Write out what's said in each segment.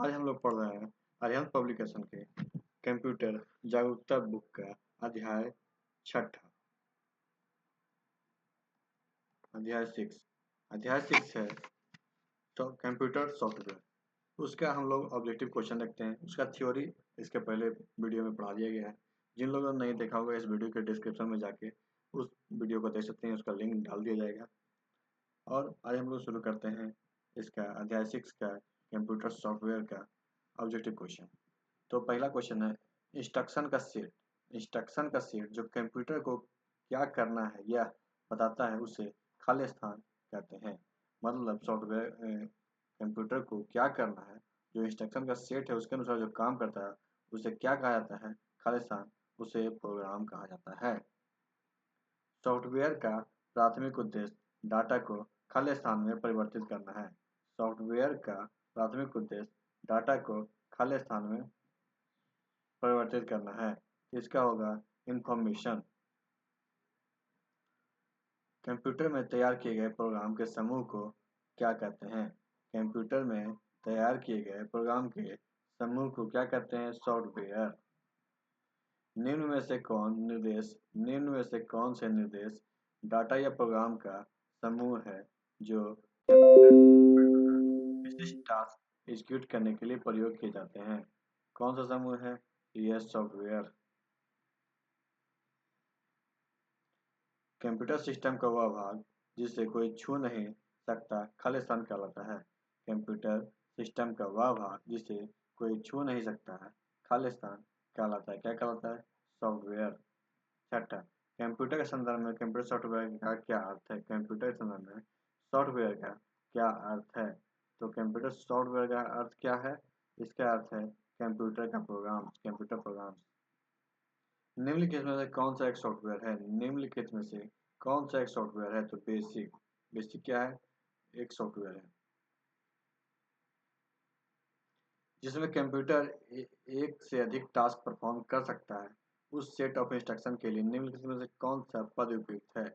आज हम लोग पढ़ रहे हैं अरिहंत पब्लिकेशन के कंप्यूटर जागरूकता बुक का अध्याय छठा। अध्याय सिक्स है कंप्यूटर सॉफ्टवेयर। उसका हम लोग ऑब्जेक्टिव क्वेश्चन रखते हैं। उसका थ्योरी इसके पहले वीडियो में पढ़ा दिया गया है। जिन लोगों ने नहीं देखा होगा इस वीडियो के डिस्क्रिप्शन में जाके उस वीडियो को देख सकते हैं, उसका लिंक डाल दिया जाएगा। और आज हम लोग शुरू करते हैं इसका अध्याय 6 का कंप्यूटर सॉफ्टवेयर का ऑब्जेक्टिव क्वेश्चन। तो पहला क्वेश्चन है इंस्ट्रक्शन का सेट जो कंप्यूटर को क्या करना है यह बताता है उसे खाली स्थान कहते हैं। मतलब सॉफ्टवेयर कंप्यूटर को क्या करना है, जो इंस्ट्रक्शन का सेट है उसके अनुसार जो काम करता है उसे क्या कहा जाता है? खाली स्थान, उसे प्रोग्राम कहा जाता है। सॉफ्टवेयर का प्राथमिक उद्देश्य डाटा को खाली स्थान में परिवर्तित करना है। सॉफ्टवेयर का प्राथमिक उद्देश्य डाटा को खाली स्थान में परिवर्तित करना है। इसका होगा इंफॉर्मेशन। कंप्यूटर में तैयार किए गए प्रोग्राम के समूह को क्या कहते हैं? कंप्यूटर में तैयार किए गए प्रोग्राम के समूह को क्या कहते हैं? सॉफ्टवेयर। निम्न में से कौन से निर्देश डाटा या प्रोग्राम का समूह है जो विशिष्ट टास्क एग्जीक्यूट करने के लिए प्रयोग किए जाते हैं? कौन सा समूह है? यह सॉफ्टवेयर। कंप्यूटर सिस्टम का वह भाग जिसे कोई छू नहीं सकता खाली स्थान कहलाता है। कंप्यूटर सिस्टम का वह भाग जिसे कोई छू नहीं सकता है खाली स्थान कहलाता है। क्या कहलाता है? सॉफ्टवेयर। छठा, कंप्यूटर के संदर्भ में कंप्यूटर सॉफ्टवेयर का क्या अर्थ है? कंप्यूटर के संदर्भ में सॉफ्टवेयर का क्या अर्थ है? तो कंप्यूटर सॉफ्टवेयर का अर्थ क्या है? इसका अर्थ है कंप्यूटर का प्रोग्राम, कंप्यूटर प्रोग्राम। निम्नलिखित में से कौन सा एक सॉफ्टवेयर है? निम्नलिखित में से कौन सा एक सॉफ्टवेयर है? तो बेसिक। बेसिक क्या है? एक सॉफ्टवेयर है जिसमें कंप्यूटर एक से अधिक टास्क परफॉर्म कर सकता है। उस सेट ऑफ इंस्ट्रक्शन के लिए निम्नलिखित में से कौन सा पद उपयुक्त है?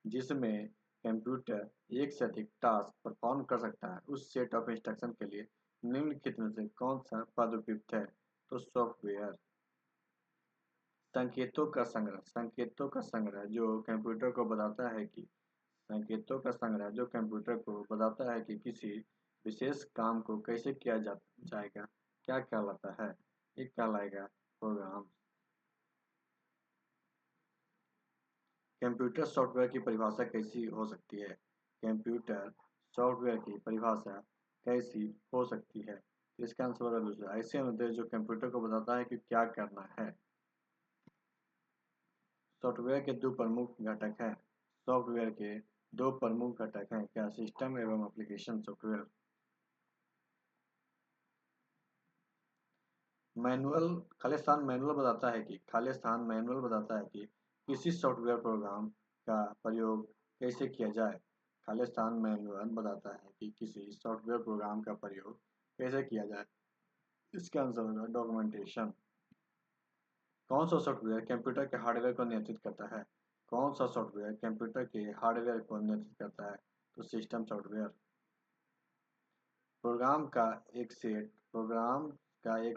जिसमें कंप्यूटर एक से अधिक टास्क परफॉर्म कर सकता है, उस सेट ऑफ इंस्ट्रक्शन के लिए निम्नलिखित में से कौन सा पद उपयुक्त है? तो सॉफ्टवेयर। संकेतों का संग्रह जो कंप्यूटर को बताता है कि किसी विशेष काम को कैसे किया जाएगा क्या कहलाता है? ये कहलाएगा प्रोग्राम। कंप्यूटर सॉफ्टवेयर की परिभाषा कैसी हो सकती है? कंप्यूटर सॉफ्टवेयर की परिभाषा कैसी हो सकती है? इसका आंसर होगा दूसरा। ऐसे अनुदेश जो कंप्यूटर को बताता है कि क्या करना है। सॉफ्टवेयर के दो प्रमुख घटक हैं। सॉफ्टवेयर के दो प्रमुख घटक हैं क्या? सिस्टम एवं एप्लीकेशन सॉफ्टवेयर। खाली स्थान मैनुअल बताता है कि किसी सॉफ्टवेयर प्रोग्राम का प्रयोग कैसे किया जाए। खाली स्थान मैनुअल बताता है कि किसी सॉफ्टवेयर प्रोग्राम का प्रयोग कैसे किया जाए। इसका आंसर होगा डॉक्यूमेंटेशन। कौन सा सॉफ्टवेयर कंप्यूटर के हार्डवेयर को नियंत्रित करता है? कौन सा सॉफ्टवेयर कंप्यूटर के हार्डवेयर को नियंत्रित करता है? तो सिस्टम सॉफ्टवेयर। प्रोग्राम का एक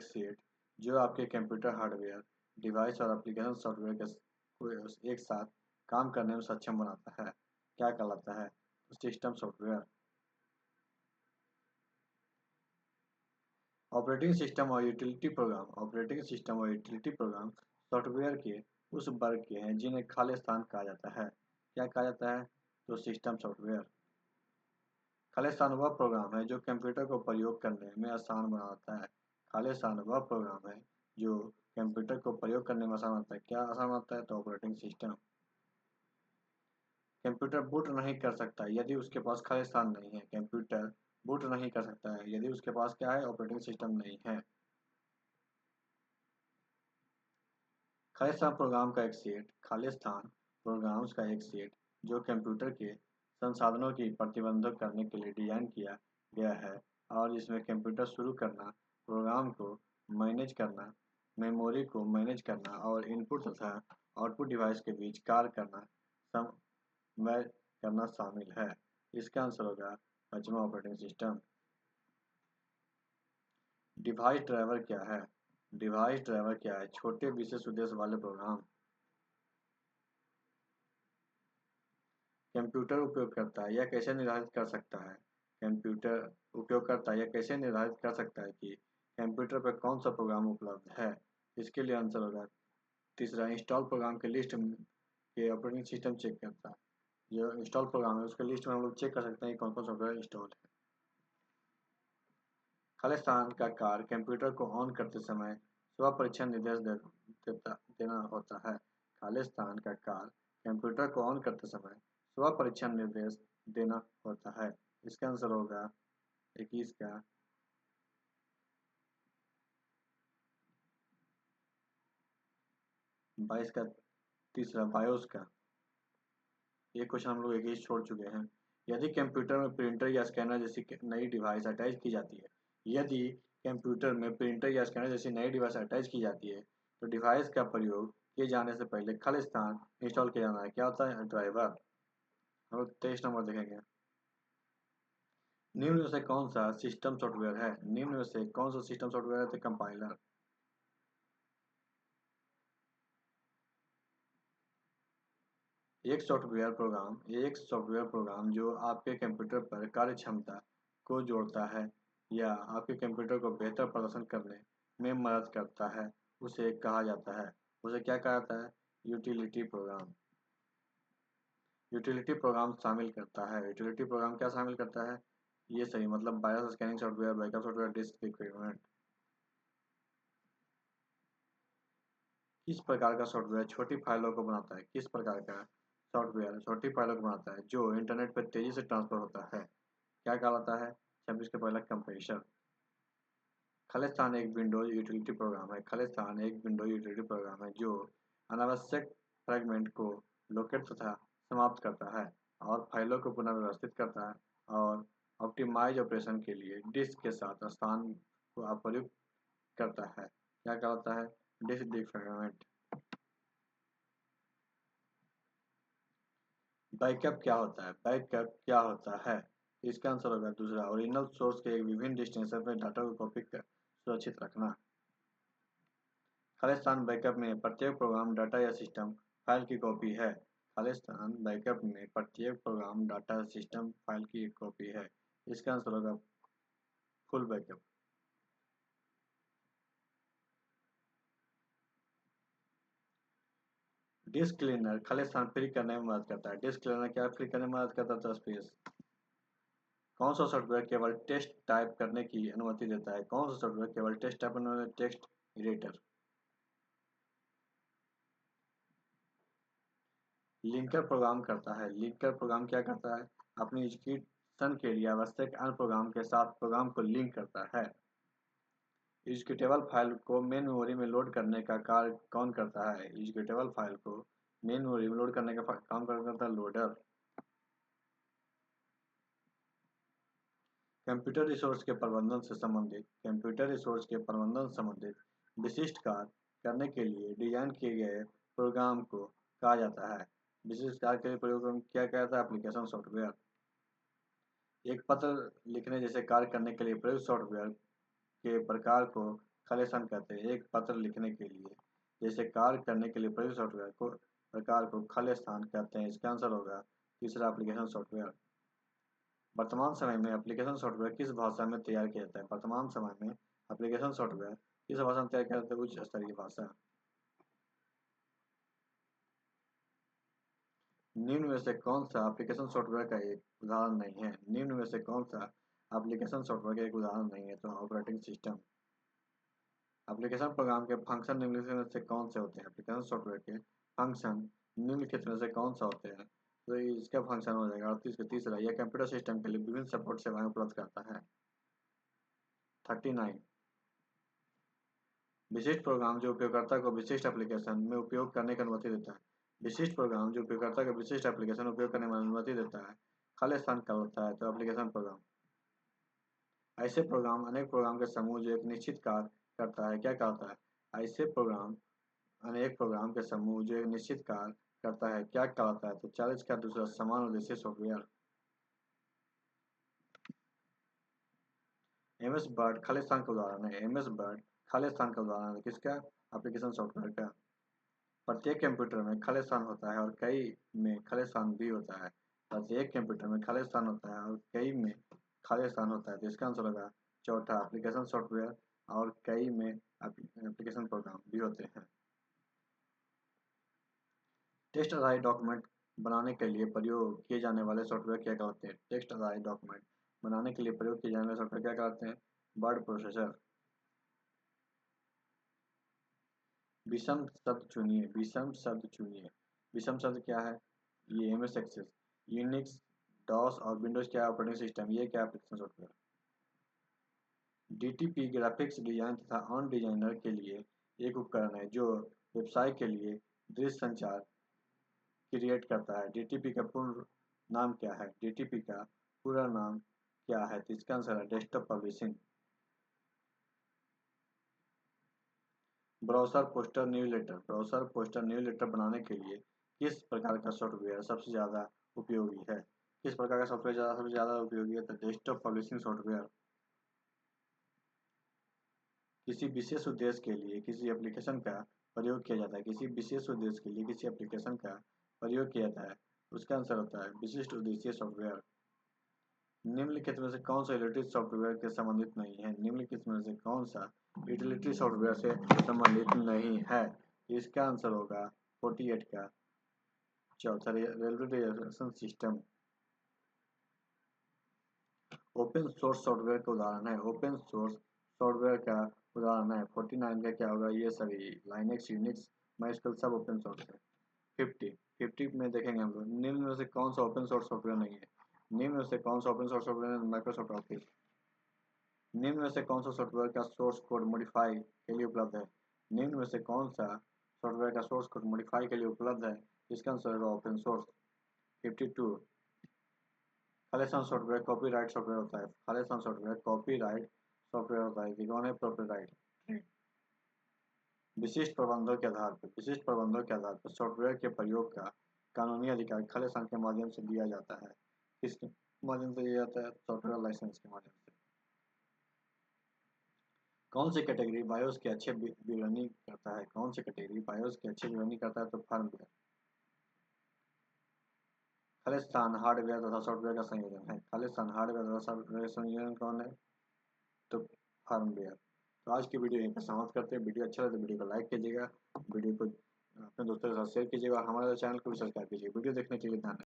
सेट जो आपके कंप्यूटर हार्डवेयर डिवाइस और एप्लीकेशन सॉफ्टवेयर को एक साथ काम करने में सक्षम बनाता है क्या कहलाता है? तो सिस्टम सॉफ्टवेयर। ऑपरेटिंग सिस्टम और यूटिलिटी प्रोग्राम सॉफ्टवेयर के उस वर्ग के हैं जिन्हें खाली स्थान कहा जाता है। क्या कहा जाता है? तो सिस्टम सॉफ्टवेयर। खाली स्थान वह प्रोग्राम है जो कंप्यूटर को प्रयोग करने में आसान बनाता है। खाली स्थान वह प्रोग्राम है जो कंप्यूटर को प्रयोग करने में आसान बनाता है। क्या आसान बनाता है? तो ऑपरेटिंग सिस्टम। कंप्यूटर बूट नहीं कर सकता यदि उसके पास खाली स्थान नहीं है। कंप्यूटर बूट नहीं कर सकता है यदि उसके पास क्या है? ऑपरेटिंग सिस्टम नहीं है। खाली स्थान प्रोग्राम्स का एक सेट जो कंप्यूटर के संसाधनों की प्रबंधन करने के लिए डिजाइन किया गया है और जिसमें कंप्यूटर शुरू करना, प्रोग्राम को मैनेज करना, मेमोरी को मैनेज करना और इनपुट तथा आउटपुट डिवाइस के बीच कार्य करना समन्वय करना शामिल है। इसका आंसर होगा पांचवा ऑपरेटिंग सिस्टम। डिवाइस ड्राइवर क्या है? डिवाइस ड्राइवर क्या है? छोटे विशेष उद्देश्य वाले प्रोग्राम। कंप्यूटर उपयोगकर्ता यह कैसे निर्धारित कर सकता है? कंप्यूटर उपयोगकर्ता यह कैसे निर्धारित कर सकता है कि कंप्यूटर पर कौन सा प्रोग्राम उपलब्ध है? इसके लिए आंसर होगा तीसरा, इंस्टॉल प्रोग्राम के लिस्ट के ऑपरेटिंग सिस्टम चेक करता है। जो इंस्टॉल प्रोग्राम है उसके लिस्ट में हम लोग चेक कर सकते हैं कि कौन कौन सॉफ्टवेयर इंस्टॉल है। खालिस्तान का कार्य कंप्यूटर को ऑन करते समय स्व परीक्षण निर्देश देना होता है। खालिस्तान का कार्य कंप्यूटर को ऑन करते समय स्व परीक्षण निर्देश देना होता है। इसका आंसर होगा 21 का। 22 का तीसरा, बायोस का। ये क्वेश्चन हम लोग एक ही छोड़ चुके हैं। यदि कंप्यूटर में प्रिंटर या स्कैनर जैसी नई डिवाइस अटैच की जाती है, यदि कंप्यूटर में प्रिंटर या स्कैनर जैसी नई डिवाइस अटैच की जाती है तो डिवाइस का प्रयोग किए जाने से पहले खालिस्तान इंस्टॉल किया जाना है। क्या होता है? ड्राइवर। हम लोग 23 नंबर देखेंगे। निम्न में से कौन सा सिस्टम सॉफ्टवेयर है? निम्न में से कौन सा सिस्टम सॉफ्टवेयर है? तो कंपाइलर। एक सॉफ्टवेयर प्रोग्राम जो आपके कंप्यूटर पर कार्य क्षमता को जोड़ता है या आपके कंप्यूटर को बेहतर प्रदर्शन करने में मदद करता है, उसे कहा जाता है। उसे क्या कहा जाता है? Utility programme. यूटिलिटी प्रोग्राम शामिल करता है। यूटिलिटी प्रोग्राम क्या शामिल करता है? ये सही, मतलब BIOS scanning software, backup software, disk requirement. किस प्रकार का सॉफ्टवेयर छोटी फाइलों को बनाता है? किस प्रकार का सॉफ्टवेयर छोटी फाइलों को बनाता है जो इंटरनेट पर तेजी से ट्रांसफर होता है? क्या कहलाता है? 26 का पहला, कंप्रेसर। खालिस्तान एक विंडोज यूटिलिटी प्रोग्राम है। खालिस्तान एक विंडोज यूटिलिटी प्रोग्राम है जो अनावश्यक फ्रैगमेंट को लोकेट तथा समाप्त करता है और फाइलों को पुनः व्यवस्थित करता है और ऑप्टिमाइज ऑपरेशन के लिए डिस्क के साथ स्थान को अप्रयुक्त करता है। क्या कहलाता है? Disc defragment. बैकअप क्या होता है? बैकअप क्या होता है? इसका आंसर होगा दूसरा, ओरिजिनल सोर्स के विभिन्न डेस्टिनेशन पर डाटा को कॉपी कर सुरक्षित रखना। खालिस्तान बैकअप में प्रत्येक प्रोग्राम डाटा या सिस्टम फाइल की कॉपी है। खालिस्तान बैकअप में प्रत्येक प्रोग्राम डाटा सिस्टम फाइल की एक कॉपी है। इसका आंसर होगा फुल बैकअप। डिस्क क्लीनर खालिस्तान फ्री करने में मदद करता है। डिस्क क्लीनर क्या फ्री करने में मदद करता है? स्पेस। कौन सा सॉफ्टवेयर केवल टेक्स्ट टाइप करने की अनुमति देता है? कौन सा सॉफ्टवेयर केवल टेक्स्ट टाइप करने? Text editor. लिंकर प्रोग्राम करता है। लिंकर प्रोग्राम क्या करता है? अपनी एग्जीक्यूशन के लिए आवश्यक अन्य प्रोग्राम के साथ प्रोग्राम को लिंक करता है। एग्जीक्यूटेबल फाइल को मेन मेमोरी में लोड करने का कार्य कौन करता है? एग्जीक्यूटेबल फाइल को मेन मेमोरी में लोड करने का काम कौन करता है? लोडर। कंप्यूटर रिसोर्स के प्रबंधन से संबंधित कंप्यूटर रिसोर्स के प्रबंधन से संबंधित विशिष्ट कार्य करने के लिए डिजाइन किए गए प्रोग्राम को कहा जाता है। विशिष्ट कार्य के लिए प्रयोग क्या कहता है? Application software. एक पत्र लिखने जैसे कार्य करने के लिए प्रयुक्त सॉफ्टवेयर के प्रकार को खालिस्तान कहते हैं। एक पत्र लिखने के लिए जैसे कार्य करने के लिए प्रयुक्त सॉफ्टवेयर को प्रकार को खालिस्तान कहते हैं। इसका आंसर होगा तीसरा, एप्लीकेशन सॉफ्टवेयर। वर्तमान समय में एप्लीकेशन सॉफ्टवेयर किस भाषा में तैयार किया जाता है? वर्तमान समय में एप्लीकेशन सॉफ्टवेयर किस भाषा में तैयार किया जाता है? उच्च स्तरीय भाषा। निम्न में से कौन सा एप्लीकेशन सॉफ्टवेयर का एक उदाहरण नहीं है? निम्न में से कौन सा एप्लीकेशन सॉफ्टवेयर का एक उदाहरण नहीं है? तो ऑपरेटिंग सिस्टम। एप्लीकेशन प्रोग्राम के फंक्शन निम्नलिखित में से कौन से होते हैं? एप्लीकेशन सॉफ्टवेयर के फंक्शन निम्नलिखित में से कौन सा होते हैं? तो इसका फंक्शन हो जाएगा 38 का तीसरा, यह कंप्यूटर सिस्टम के लिए विभिन्न सपोर्ट सेवाएं उपलब्ध करता है। 39, विशिष्ट प्रोग्राम जो उपयोगकर्ता को विशिष्ट एप्लीकेशन में उपयोग करने की अनुमति देता है। विशिष्ट प्रोग्राम जो उपयोगकर्ता को विशिष्ट एप्लीकेशन उपयोग करने में अनुमति देता है खालिस्तान का होता है। तो एप्लीकेशन प्रोग्राम। ऐसे प्रोग्राम अनेक प्रोग्राम के समूह जो एक निश्चित कार्य करता है, क्या कहता है? ऐसे प्रोग्राम अनेक प्रोग्राम के समूह जो एक निश्चित कार्य करता है, क्या कहलाता है? तो 40 का दूसरा, समान उद्देश्य सॉफ्टवेयर। MS वर्ड खालिस्तान का उदाहरण है। MS वर्ड खालिस्तान का उदाहरण है किसका? एप्लीकेशन सॉफ्टवेयर का। प्रत्येक कंप्यूटर में खालिस्तान होता है और कई में खालिस्तान भी होता है। प्रत्येक कंप्यूटर में खालिस्तान होता है और कई में खालिस्तान होता है। तो इसका आंसर होगा चौथा, एप्लीकेशन सॉफ्टवेयर और कई में एप्लीकेशन प्रोग्राम भी होते हैं। टेक्स्ट आधारित डॉक्यूमेंट बनाने के लिए प्रयोग किए जाने वाले सॉफ्टवेयर क्या कहलाते हैं? टेक्स्ट आधारित डॉक्यूमेंट बनाने के लिए प्रयोग किए जाने वाले सॉफ्टवेयर क्या कहलाते हैं? Word processor. विषम शब्द चुनिए, विषम शब्द चुनिए। विषम शब्द क्या है? ये MS एक्सेस, यूनिक्स, डॉस और विंडोज क्या ऑपरेटिंग सिस्टम, ये क्या application software. DTP graphics design तथा ऑन डिजाइनर के लिए एक उपकरण है जो व्यवसाय के लिए दृश्य संचार क्रिएट करता है। DTP का पूर्ण नाम क्या है? DTP का पूरा नाम क्या है? तो इसका आंसर है desktop publishing. Browser poster newsletter, browser poster newsletter बनाने के लिए किस प्रकार का सॉफ्टवेयर सबसे ज़्यादा उपयोगी है? किस प्रकार का सॉफ्टवेयर सबसे ज़्यादा उपयोगी है? तो डेस्कटॉप पब्लिशिंग सॉफ्टवेयर। किसी विशेष उद्देश्य के लिए किसी एप्लीकेशन का प्रयोग किया जाता है। किसी विशेष उद्देश्य के लिए किसी एप्लीकेशन का प्रयोग किया जाता है, उसका आंसर होता है विशिष्ट उद्देश्य सॉफ्टवेयर। निम्नलिखित में से कौन सा यूटिलिटी सॉफ्टवेयर के संबंधित नहीं है? निम्नलिखित में से कौन सा यूटिलिटी सॉफ्टवेयर से संबंधित नहीं है? इसका आंसर होगा 48 का चौथा, railway reservation system. Open source software का उदाहरण है। ओपन सोर्स सॉफ्टवेयर का उदाहरण है 49 का क्या होगा? ये सभी लाइनेक्स, यूनिक्स, माइस्क्ल सब ओपन सोर्स है। 50 में देखेंगे हम लोग निम्न में से कौन सा ओपन सोर्स सॉफ्टवेयर नहीं है? निम्न में से कौन सा ओपन सोर्स सॉफ्टवेयर है? Microsoft office. निम्न में से कौन सा सॉफ्टवेयर का सोर्स कोड मॉडिफाई के लिए उपलब्ध है? निम्न में से कौन सा सॉफ्टवेयर का सोर्स कोड मॉडिफाई के लिए उपलब्ध है? इसका आंसर होगा open source. 52 Khalistan software copyright software होता है। खालिस्तान सॉफ्टवेयर कॉपीराइट सॉफ्टवेयर होता है। कौन है? कॉपीराइट। विशिष्ट प्रबंधों के आधार पर सॉफ्टवेयर के प्रयोग का कानूनी अधिकार खालिस्तान के माध्यम से दिया जाता है। किसके माध्यम से दिया जाता है? सॉफ्टवेयर लाइसेंस के माध्यम से। कौन सी कैटेगरी बायोस के अच्छे विवरणी करता है? कौन सी कैटेगरी बायोस के अच्छे विवरणी करता है? तो फर्मवेयर। खालिस्तान हार्डवेयर तथा सॉफ्टवेयर का संयोजन है। खालिस्तान हार्डवेयर तथा सॉफ्टवेयर का संयोजन कौन है? तो फर्मवेयर। तो आज की वीडियो यहीं पर समाप्त करते हैं। वीडियो अच्छा लगे तो वीडियो को लाइक कीजिएगा, वीडियो को अपने दोस्तों के साथ शेयर कीजिएगा और हमारे चैनल को भी सब्सक्राइब कीजिए। वीडियो देखने के लिए धन्यवाद।